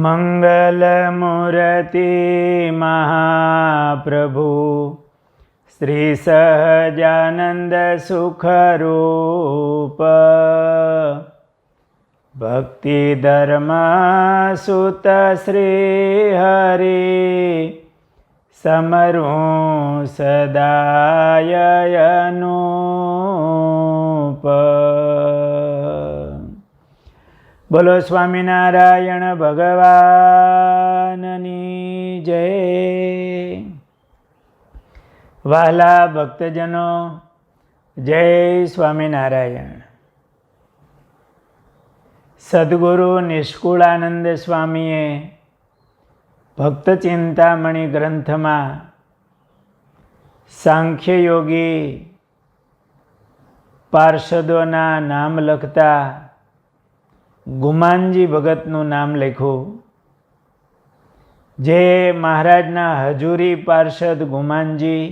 મંગલમૂર્તિ મહાપ્રભુ શ્રી સહજાનંદ સુખરૂપ ભક્તિ ધર્મ સુત શ્રી હરિ સમરું સદાય અનુપ. બોલો સ્વામિનારાયણ ભગવાનની જય. વહાલા ભક્તજનો, જય સ્વામિનારાયણ. સદગુરુ નિષ્કુળાનંદ સ્વામીએ ભક્ત ચિંતામણી ગ્રંથમાં સાંખ્યયોગી પાર્ષદોના નામ લખતા ગુમાનજી ભગતનું નામ લખ્યું. જે મહારાજના હજુરી પાર્ષદ ગુમાનજી,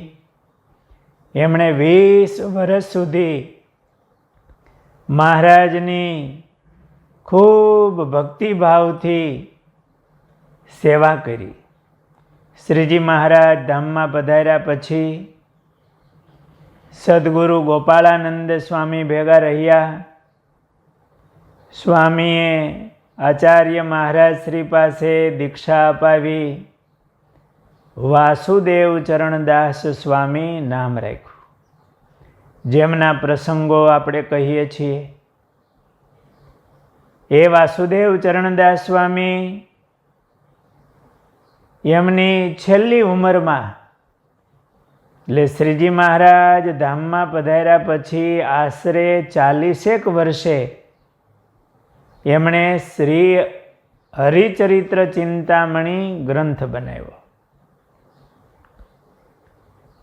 એમણે 20 વર્ષ સુધી મહારાજની ખૂબ ભક્તિભાવથી સેવા કરી. શ્રીજી મહારાજ ધામમાં પધાર્યા પછી સદગુરુ ગોપાળાનંદ સ્વામી ભેગા રહ્યા. સ્વામીએ આચાર્ય મહારાજ શ્રી પાસે દીક્ષા અપાવી વાસુદેવ ચરણદાસ સ્વામી નામ રાખ્યું. જેમના પ્રસંગો આપણે કહીએ છીએ એ વાસુદેવ ચરણદાસ સ્વામી એમની છેલ્લી ઉંમરમાં, એટલે શ્રીજી મહારાજ ધામમાં પધાર્યા પછી આશરે 40 વર્ષે એમણે શ્રી હરિચરિત્ર ચિંતામણી ગ્રંથ બનાવ્યો.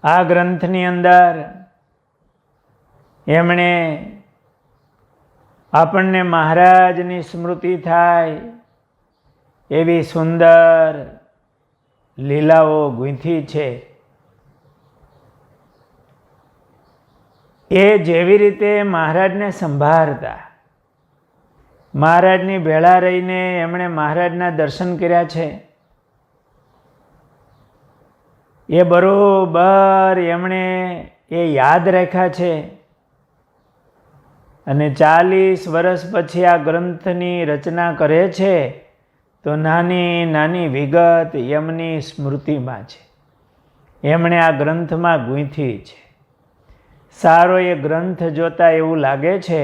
આ ગ્રંથની અંદર એમણે આપણને મહારાજની સ્મૃતિ થાય એવી સુંદર લીલાઓ ગૂંથી છે. એ જેવી રીતે મહારાજને સંભાળતા, મહારાજની ભેળા રહીને એમણે મહારાજના દર્શન કર્યા છે, એ બરોબર એમણે એ યાદ રાખ્યા છે. અને 40 વર્ષ પછી આ ગ્રંથની રચના કરે છે તો નાની નાની વિગત એમની સ્મૃતિમાં છે, એમણે આ ગ્રંથમાં ગૂંથી છે. સારો એ ગ્રંથ જોતા એવું લાગે છે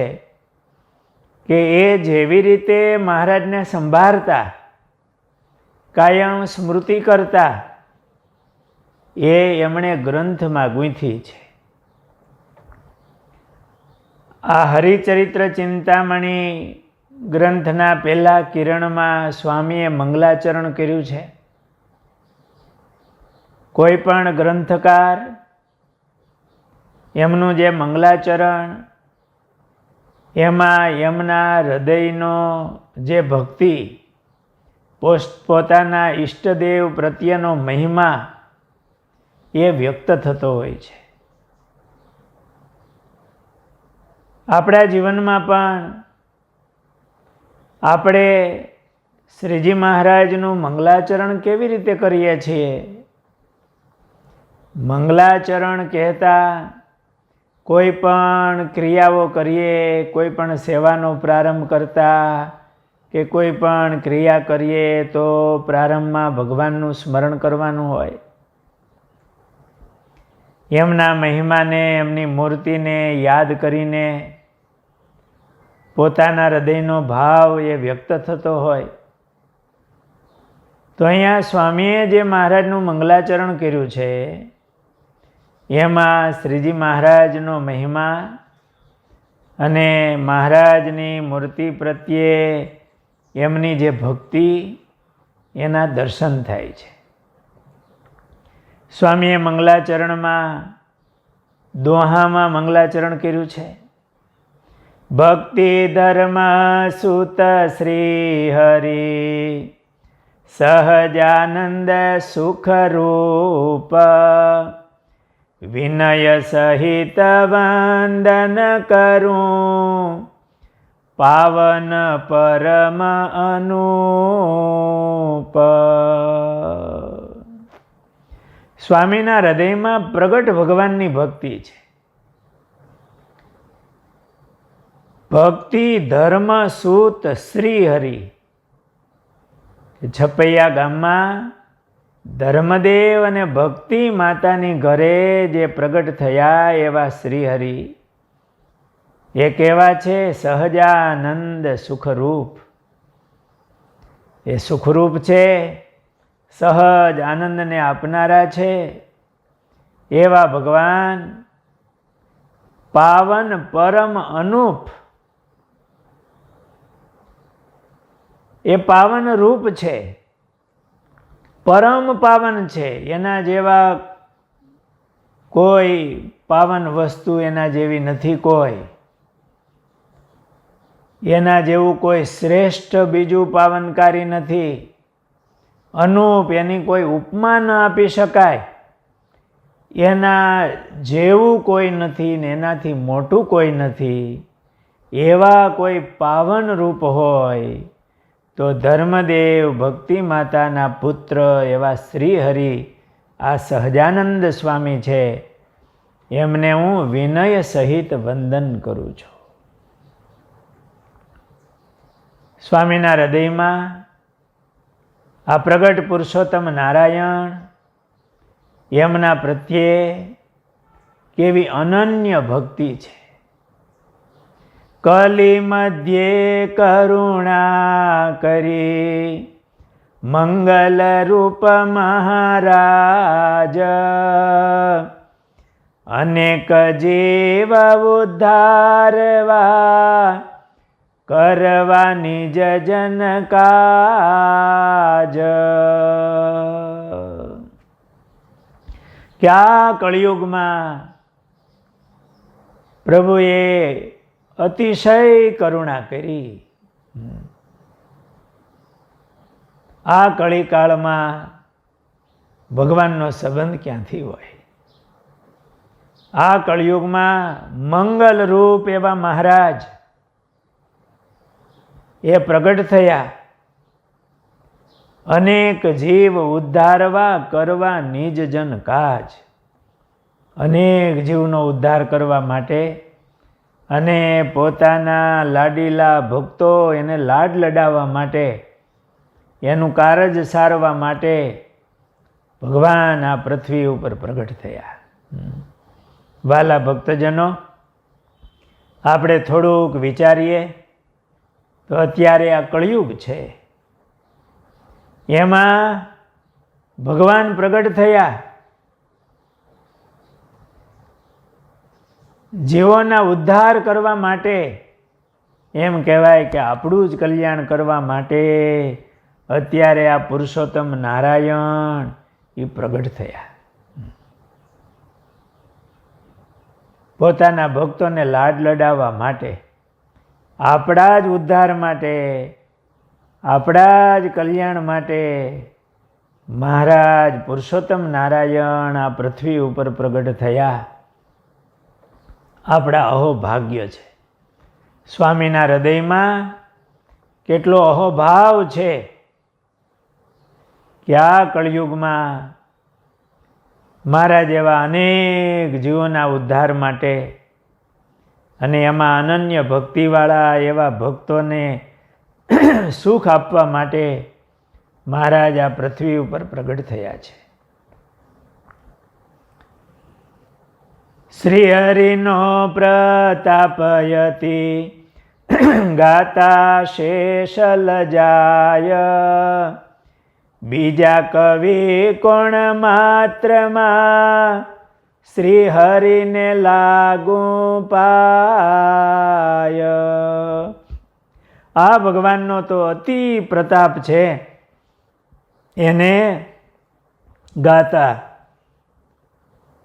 કે એ જેવી રીતે મહારાજને સંભાળતા, કાયમ સ્મૃતિ કરતા, એ એમણે ગ્રંથમાં ગૂંથી છે. આ હરિચરિત્ર ચિંતામણી ગ્રંથના પહેલા કિરણમાં સ્વામીએ મંગલાચરણ કર્યું છે. કોઈ પણ ગ્રંથકાર એમનું જે મંગલાચરણ, એમાં એમના હૃદયનો જે ભક્તિ, પોતાના ઈષ્ટદેવ પ્રત્યેનો મહિમા એ વ્યક્ત થતો હોય છે. આપણા જીવનમાં પણ આપણે શ્રીજી મહારાજનું મંગલાચરણ કેવી રીતે કરીએ છીએ? મંગલાચરણ કહેતા કોઈ પણ ક્રિયાઓ કરીએ, કોઈ પણ સેવાનો પ્રારંભ કરતા કે કોઈ પણ ક્રિયા કરીએ તો પ્રારંભમાં ભગવાનનું સ્મરણ કરવાનું હોય. એમના મહિમાને, એમની મૂર્તિને યાદ કરીને પોતાના હૃદયનો ભાવ એ વ્યક્ત થતો હોય. તો અહીંયા સ્વામીએ જે મહારાજનું મંગલાચરણ કર્યું છે એમાં શ્રીજી મહારાજનો મહિમા અને મહારાજની મૂર્તિ પ્રત્યે એમની જે ભક્તિ, એના દર્શન થાય છે. સ્વામીએ મંગલાચરણમાં દોહામાં મંગલાચરણ કર્યું છે. ભક્તિ ધર્મ સુત શ્રી હરિ સહજાનંદ સુખરૂપ વિનય સહિત વંદન કરું પાવન પરમ અનુપ. સ્વામીના હૃદયમાં પ્રગટ ભગવાનની ભક્તિ છે. ભક્તિ ધર્મ સૂત શ્રી હરિ. છપૈયા ગામમાં ધર્મદેવ અને ભક્તિ માતાની ઘરે જે પ્રગટ થયા એવા શ્રી હરિ એ કેવા છે? સહજાનંદ સુખરૂપ. એ સુખરૂપ છે, સહજ આનંદને આપનારા છે એવા ભગવાન પાવન પરમ અનુપ. એ પાવન રૂપ છે, પરમ પાવન છે. એના જેવા કોઈ પાવન વસ્તુ એના જેવી નથી કોઈ. એના જેવું કોઈ શ્રેષ્ઠ બીજું પાવનકારી નથી. અનુપ, એની કોઈ ઉપમા ન આપી શકાય. એના જેવું કોઈ નથી ને એનાથી મોટું કોઈ નથી. એવા કોઈ પાવન રૂપ હોય તો ધર્મદેવ ભક્તિ માતાના પુત્ર એવા શ્રી હરિ આ સહજાનંદ સ્વામી છે. એમને હું વિનય સહિત વંદન કરું છું. સ્વામીના હૃદયમાં આ પ્રગટ પુરુષોત્તમ નારાયણ એમના પ્રત્યે કેવી અનન્ય ભક્તિ છે. કલી મધ્યે કરુણા કરી મંગલ રૂપ મહારાજ અનેક જીવ ઉદ્ધારવા કરવાની જન કાજ. ક્યાં કળિયુગમાં પ્રભુએ અતિશય કરુણા કરી. આ કળીકાળમાં ભગવાનનો સંબંધ ક્યાંથી હોય? આ કળિયુગમાં મંગલ રૂપ એવા મહારાજ એ પ્રગટ થયા. અનેક જીવ ઉદ્ધારવા કરવા નિજ જન કાજ. અનેક જીવનો ઉદ્ધાર કરવા માટે અને પોતાના લાડીલા ભક્તો એને લાડ લડાવવા માટે, એનું કારજ સારવા માટે ભગવાન આ પૃથ્વી ઉપર પ્રગટ થયા. વાલા ભક્તજનો, આપણે થોડુંક વિચારીએ તો અત્યારે આ કળિયુગ છે, એમાં ભગવાન પ્રગટ થયા. જીવોના ઉદ્ધાર કરવા માટે, એમ કહેવાય કે આપણું જ કલ્યાણ કરવા માટે અત્યારે આ પુરુષોત્તમ નારાયણ એ પ્રગટ થયા. પોતાના ભક્તોને લાડ લડાવવા માટે, આપણા જ ઉદ્ધાર માટે, આપણા જ કલ્યાણ માટે મહારાજ પુરુષોત્તમ નારાયણ આ પૃથ્વી ઉપર પ્રગટ થયા. આપણા અહોભાગ્ય છે. સ્વામીના હૃદયમાં કેટલો અહોભાવ છે કે આ કળિયુગમાં મારા જેવા અનેક જીવોના ઉદ્ધાર માટે અને એમાં અનન્ય ભક્તિવાળા એવા ભક્તોને સુખ આપવા માટે મહારાજ આ પૃથ્વી ઉપર પ્રગટ થયા છે. શ્રી હરિનો પ્રતાપયતિ ગાતા શેષ લજાય બીજા કવિ કોણ માત્રમાં શ્રી હરિને લાગુ પાય. આ ભગવાનનો તો અતિ પ્રતાપ છે. એને ગાતા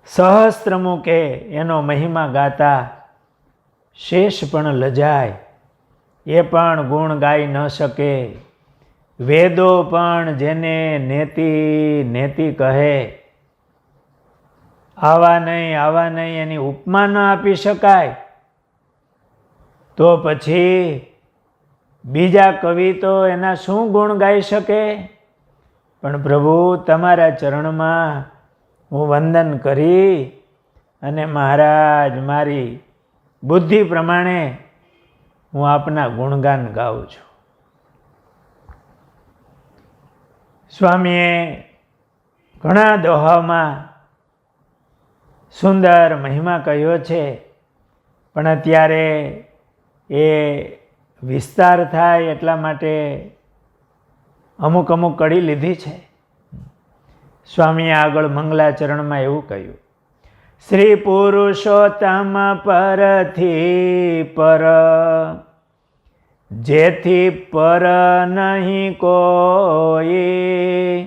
સહસ્ત્રમુખે એનો મહિમા ગાતા શેષ પણ લજાય, એ પણ ગુણ ગાઈ ન શકે. વેદો પણ જેને નેતિ નેતિ કહે, આવા નહીં એની ઉપમા ન આપી શકાય. તો પછી બીજા કવિ તો એના શું ગુણ ગાઈ શકે, પણ પ્રભુ તમારા ચરણમાં હું વંદન કરી અને મહારાજ મારી બુદ્ધિ પ્રમાણે હું આપના ગુણગાન ગાઉં છું. સ્વામીએ ઘણા દોહામાં સુંદર મહિમા કહ્યો છે, પણ અત્યારે એ વિસ્તાર થાય એટલા માટે અમુક કડી લીધી છે. સ્વામીએ આગળ મંગલાચરણમાં એવું કહ્યું, શ્રી પુરુષોત્તમ પરથી પર, જેથી પર નહીં કોઈ,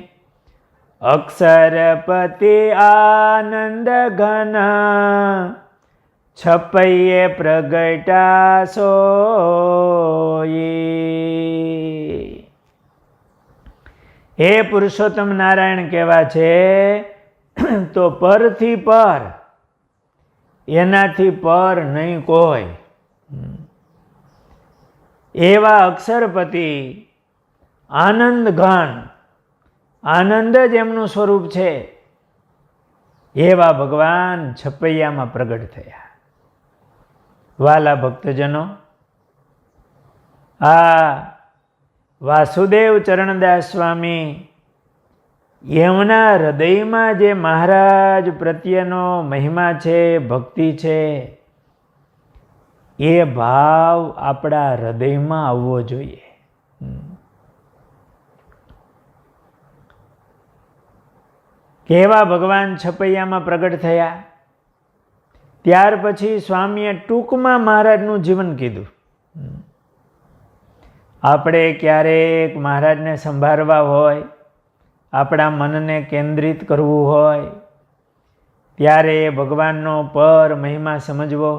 અક્ષરપતિ આનંદ ઘન, છપૈયે પ્રગટા સોઈ. હે પુરુષોત્તમ નારાયણ કહેવા છે તો પરથી પર, એનાથી પર નહીં કોઈ. એવા અક્ષરપતિ આનંદ ઘન, આનંદ જ એમનું સ્વરૂપ છે, એવા ભગવાન છપૈયામાં પ્રગટ થયા. વાલા ભક્તજનો, આ વાસુદેવ ચરણદાસ સ્વામી એમના હૃદયમાં જે મહારાજ પ્રત્યેનો મહિમા છે, ભક્તિ છે, એ ભાવ આપણા હૃદયમાં આવવો જોઈએ. કેવા ભગવાન છપૈયામાં પ્રગટ થયા. ત્યાર પછી સ્વામીએ ટૂંકમાં મહારાજનું જીવન કીધું. આપણે ક્યારેક મહારાજને સંભાળવા હોય, આપણા મનને કેન્દ્રિત કરવું હોય, ત્યારે ભગવાનનો પર મહિમા સમજવો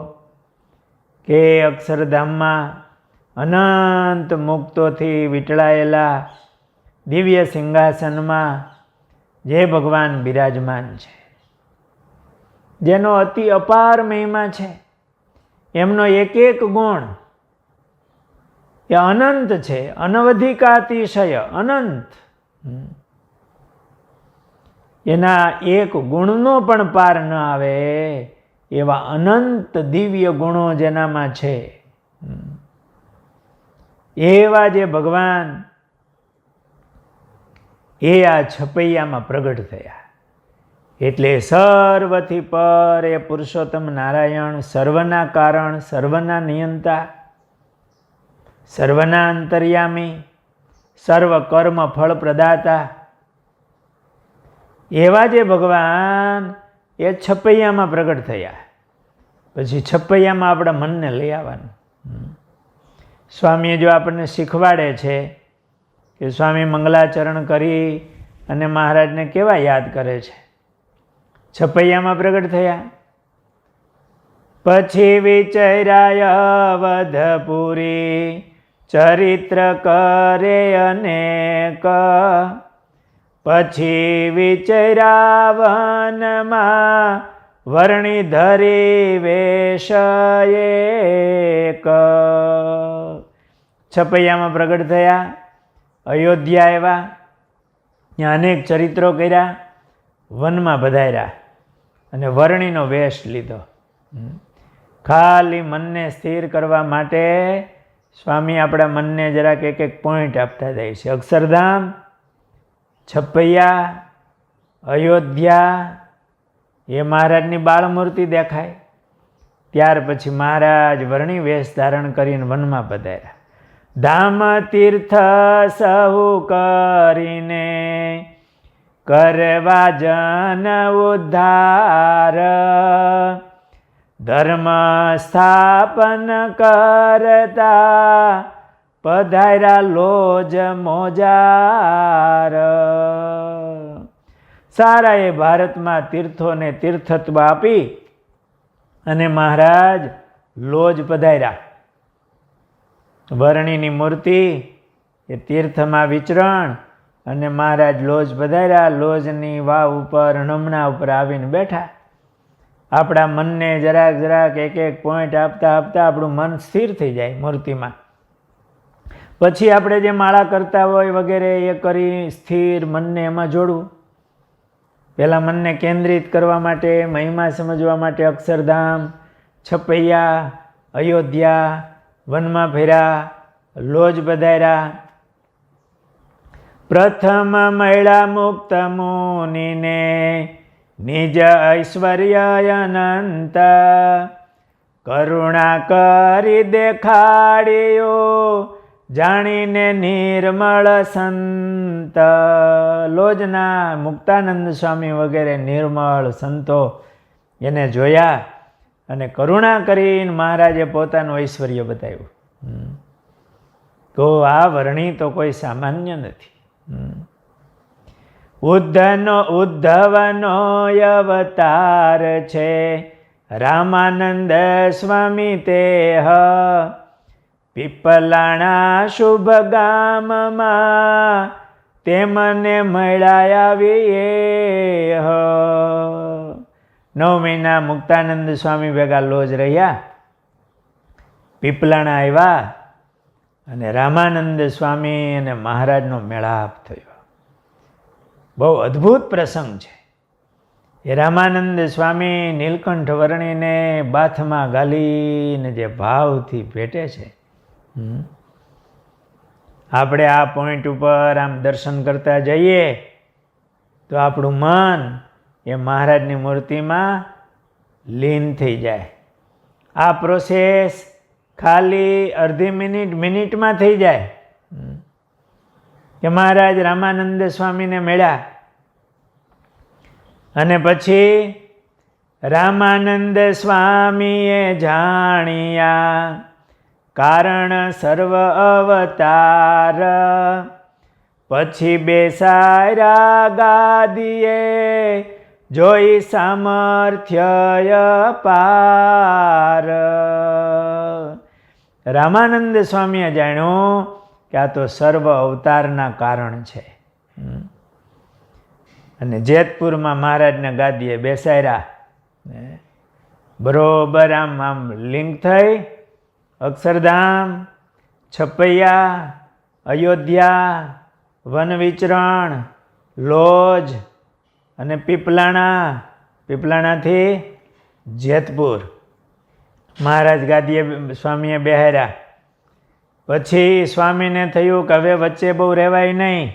કે અક્ષરધામમાં અનંત મુક્તોથી વીંટળાયેલા દિવ્ય સિંહાસનમાં જે ભગવાન બિરાજમાન છે, જેનો અતિ અપાર મહિમા છે, એમનો એક એક ગુણ એ અનંત છે, અનવધિકાતિશય અનંત. એના એક ગુણનો પણ પાર ન આવે એવા અનંત દિવ્ય ગુણો જેનામાં છે, એવા જે ભગવાન એ આ છપૈયામાં પ્રગટ થયા. એટલે સર્વથી પર એ પુરુષોત્તમ નારાયણ સર્વના કારણ, સર્વના નિયંતા, સર્વના અંતર્યામી, સર્વ કર્મ ફળ પ્રદાતા, એવા જે ભગવાન એ છપૈયામાં પ્રગટ થયા. પછી છપૈયામાં આપણા મનને લઈ આવવાનું. સ્વામીએ જો આપણને શીખવાડે છે કે સ્વામી મંગલાચરણ કરી અને મહારાજને કેવા યાદ કરે છે. છપૈયામાં પ્રગટ થયા, પછી વિચર્યા અવધપુરી, ચરિત્ર કરે અનેક, પછી વિચર્યા વનમાં, વર્ણિ ધરી વેશ એક. છપૈયામાં પ્રગટ થયા, અયોધ્યા આવ્યા, ત્યાં અનેક ચરિત્રો કર્યા, વનમાં પધાર્યા અને વર્ણિનો વેશ લીધો. ખાલી મનને સ્થિર કરવા માટે સ્વામી આપણા મનને જરાક એક એક પોઈન્ટ આપતા જાય છે. અક્ષરધામ, છપૈયા, અયોધ્યા, એ મહારાજની બાળમૂર્તિ દેખાય. ત્યાર પછી મહારાજ વર્ણિ વેશ ધારણ કરીને વનમાં પધાર્યા. ધામ તીર્થ સહુ કરીને, કરવા જન ઉદ્ધાર, ધર્મ સ્થાપન કરતા, પધાર્યા લોજ મોજાર. સારા એ ભારતમાં તીર્થોને તીર્થત્વ આપી અને મહારાજ લોજ પધાર્યા. વર્ણિની મૂર્તિ એ તીર્થમાં વિચરણ અને મહારાજ લોજ પધાર્યા. લોજની વાવ ઉપર, નમણા ઉપર આવીને બેઠા. આપણા મનને જરાક એક એક પોઈન્ટ આપતા આપતા આપણું મન સ્થિર થઈ જાય મૂર્તિમાં. પછી આપણે જે માળા કરતા હોય વગેરે એ કરી સ્થિર મનને એમાં જોડવું. પહેલાં મનને કેન્દ્રિત કરવા માટે, મહિમા સમજવા માટે અક્ષરધામ, છપૈયા, અયોધ્યા, વનમાં ફેર્યા, લોજ બધાર્યા. પ્રથમ મહિલા મુક્ત મુનિને નિજ ઐશ્વર્ય અનંત કરુણા કરી દેખાડ્યો જાણીને નિર્મળ સંત. લોજના મુક્તાનંદ સ્વામી વગેરે નિર્મળ સંતો એને જોયા અને કરુણા કરીને મહારાજે પોતાનું ઐશ્વર્ય બતાવ્યું. તો આ વર્ણી તો કોઈ સામાન્ય નથી. ઉદ્ધવનો અવતાર છે રામાનંદ સ્વામી તેહ પીપલાણા શુભ ગામમાં તેમને મળ્યા આવીએ. 9 મહિના મુક્તાનંદ સ્વામી ભેગા લોજ રહ્યા, પીપલાણા આવ્યા અને રામાનંદ સ્વામી અને મહારાજનો મેળાપ થયો. બહુ અદ્ભુત પ્રસંગ છે. એ રામાનંદ સ્વામી નીલકંઠ વર્ણીને બાથમાં ગાલીને જે ભાવથી ભેટે છે. આપણે આ પોઈન્ટ ઉપર આમ દર્શન કરતા જઈએ તો આપણું મન એ મહારાજની મૂર્તિમાં લીન થઈ જાય. આ પ્રોસેસ ખાલી અડધી મિનિટમાં થઈ જાય કે મહારાજ રામાનંદ સ્વામીને મળ્યા અને પછી રામાનંદ સ્વામીએ જાણ્યા કારણ સર્વ અવતાર પછી બેસાર્યા ગાદીએ જોઈ સામર્થ્ય પાર. રામાનંદ સ્વામીએ જાણ્યું કે આ તો સર્વ અવતારના કારણ છે. અને જેતપુરમાં મહારાજને ગાદીએ બેસાડ્યા. બરોબર આમ લિંક થઈ અક્ષરધામ, છપૈયા, અયોધ્યા, વન વિચરણ, લોજ અને પીપલાણાથી જેતપુર મહારાજ ગાદીએ સ્વામીએ બેહાર્યા. પછી સ્વામીને થયું કે હવે વચ્ચે બહુ રહેવાય નહીં,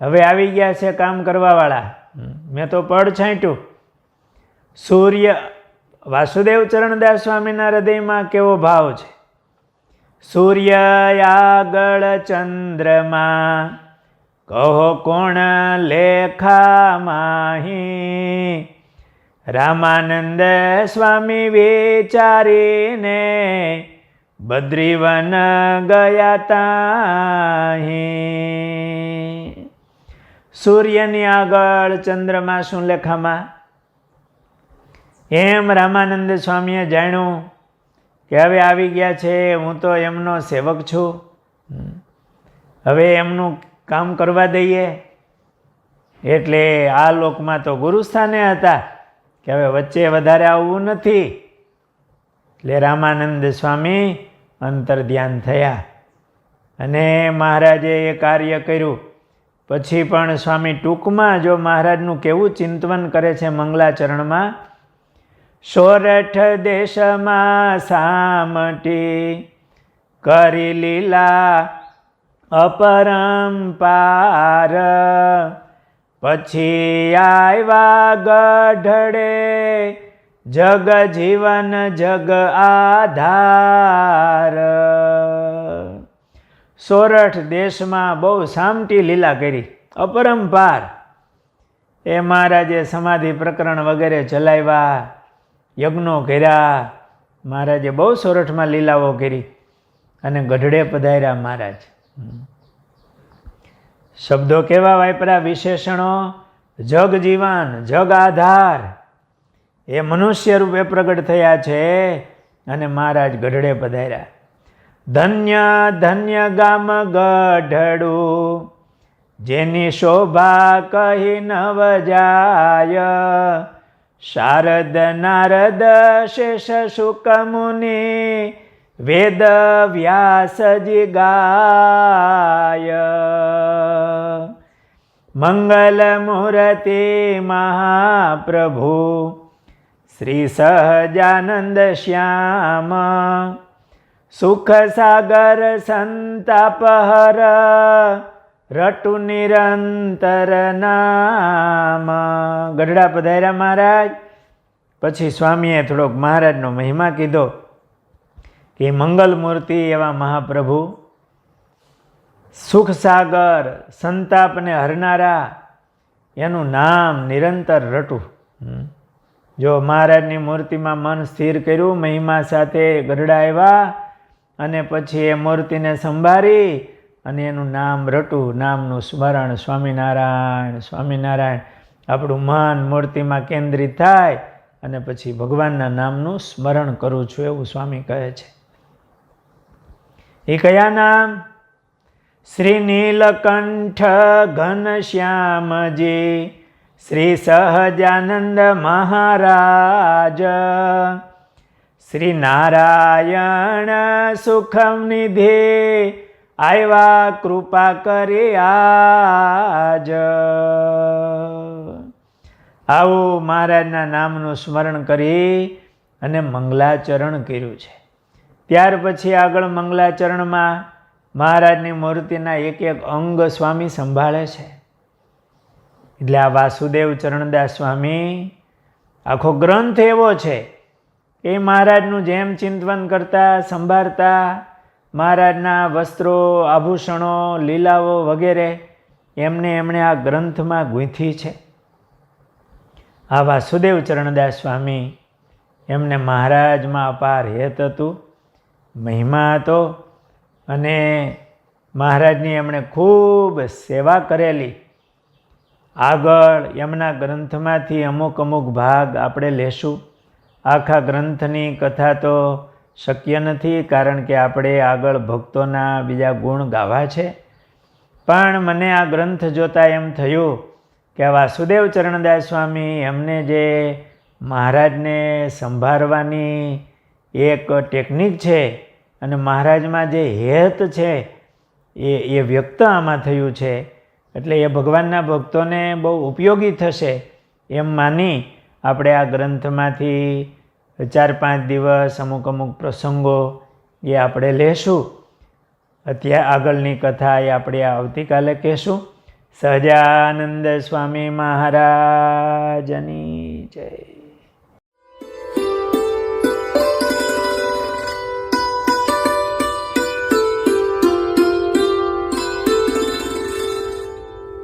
હવે આવી ગયા છે કામ કરવાવાળા, મેં તો પડ છાંટ્યું. સૂર્ય વાસુદેવ ચરણદાસ સ્વામીના હૃદયમાં કેવો ભાવ છે. સૂર્ય આગળ ચંદ્રમાં કહો કોણ લેખા માહી રામાનંદ સ્વામી વિચારીને બદ્રીવન ગયા તાહી. સૂર્યની આગળ ચંદ્રમાં શું લેખામાં? એમ રામાનંદ સ્વામીએ જાણ્યું કે હવે આવી ગયા છે, હું તો એમનો સેવક છું, હવે એમનું કામ કરવા દઈએ. એટલે આ લોકમાં તો ગુરુસ્થાને હતા કે હવે વચ્ચે વધારે આવવું નથી. એટલે રામાનંદ સ્વામી અંતર ધ્યાન થયા અને મહારાજે એ કાર્ય કર્યું. પછી પણ સ્વામી ટૂંકમાં જો મહારાજનું કેવું ચિંતન કરે છે મંગલાચરણમાં, સોરઠ દેશમાં સામટી કરી લીલા અપરંપાર પછી આવ્યા ગઢડે જગ જીવન જગ આધાર. સોરઠ દેશમાં બહુ સામટી લીલા કરી, અપરંપાર. એ મહારાજે સમાધિ પ્રકરણ વગેરે ચલાવ્યા, યજ્ઞો કર્યા. મહારાજે બહુ સોરઠમાં લીલાઓ કરી અને ગઢડે પધાર્યા મહારાજ. શબ્દો કેવા વાપર્યા, વિશેષણો. જગ જીવન જગ આધાર એ મનુષ્ય રૂપે પ્રગટ થયા છે અને મહારાજ ગઢડે પધાર્યા. ધન્ય ધન્ય ગામ ગઢડું જેની શોભા કહી નવ જાય શારદ નારદ શેષ શુક મુનિ વેદ વ્યાસજી ગાય મંગલ મૂર્તિ મહાપ્રભુ શ્રી સહજાનંદ શ્યામ સુખ સાગર સંતાપહર રટુ નિરંતર નામ. ગઢડા પધાર્યા મહારાજ. પછી સ્વામીએ થોડોક મહારાજનો મહિમા કીધો કે મંગલ મૂર્તિ એવા મહાપ્રભુ, સુખ સાગર સંતાપને હરનારા, એનું નામ નિરંતર રટું. જો મહારાજની મૂર્તિમાં મન સ્થિર કર્યું, મહિમા સાથે ગઢડા આવ્યા અને પછી એ મૂર્તિને સંભાળી અને એનું નામ રટું, નામનું સ્મરણ, સ્વામિનારાયણ સ્વામિનારાયણ. આપણું મન મૂર્તિમાં કેન્દ્રિત થાય અને પછી ભગવાનના નામનું સ્મરણ કરું છું, એવું સ્વામી કહે છે. એ કયા નામ? શ્રી નીલકંઠ ઘનશ્યામજી શ્રી સહજાનંદ મહારાજ શ્રી નારાયણ સુખમ નિધિ આવ્યા કૃપા કરી આજ. આવું મહારાજના નામનું સ્મરણ કરી અને મંગલાચરણ કર્યું છે. ત્યાર પછી આગળ મંગલાચરણમાં મહારાજની મૂર્તિના એક એક અંગ સ્વામી સંભાળે છે. એટલે આ વાસુદેવ ચરણદાસ સ્વામી આખો ગ્રંથ એવો છે કે મહારાજનું જેમ ચિંતન કરતા સંભાળતા મહારાજના વસ્ત્રો, આભૂષણો, લીલાઓ વગેરે એમણે આ ગ્રંથમાં ગૂંથી છે. આ વાસુદેવ ચરણદાસ સ્વામી, એમને મહારાજમાં અપાર હેત હતું, મહિમા હતો અને મહારાજની એમણે ખૂબ સેવા કરેલી. આગળ એમના ગ્રંથમાંથી અમુક ભાગ આપણે લેશું. આખા ગ્રંથની કથા તો શક્ય નથી, કારણ કે આપણે આગળ ભક્તોના બીજા ગુણ ગાવા છે. પણ મને આ ગ્રંથ જોતાં એમ થયું કે આ વાસુદેવ ચરણદાસ સ્વામી એમને જે મહારાજને સંભાળવાની એક ટેકનિક છે અને મહારાજમાં જે હેત છે એ વ્યક્ત આમાં થયું છે. એટલે એ ભગવાનના ભક્તોને બહુ ઉપયોગી થશે એમ માની આપણે આ ગ્રંથમાંથી 4-5 દિવસ અમુક પ્રસંગો એ આપણે લેશું. અત્યારે આગળની કથા એ આપણે આવતીકાલે કહેશું. સહજાનંદ સ્વામી મહારાજની જય.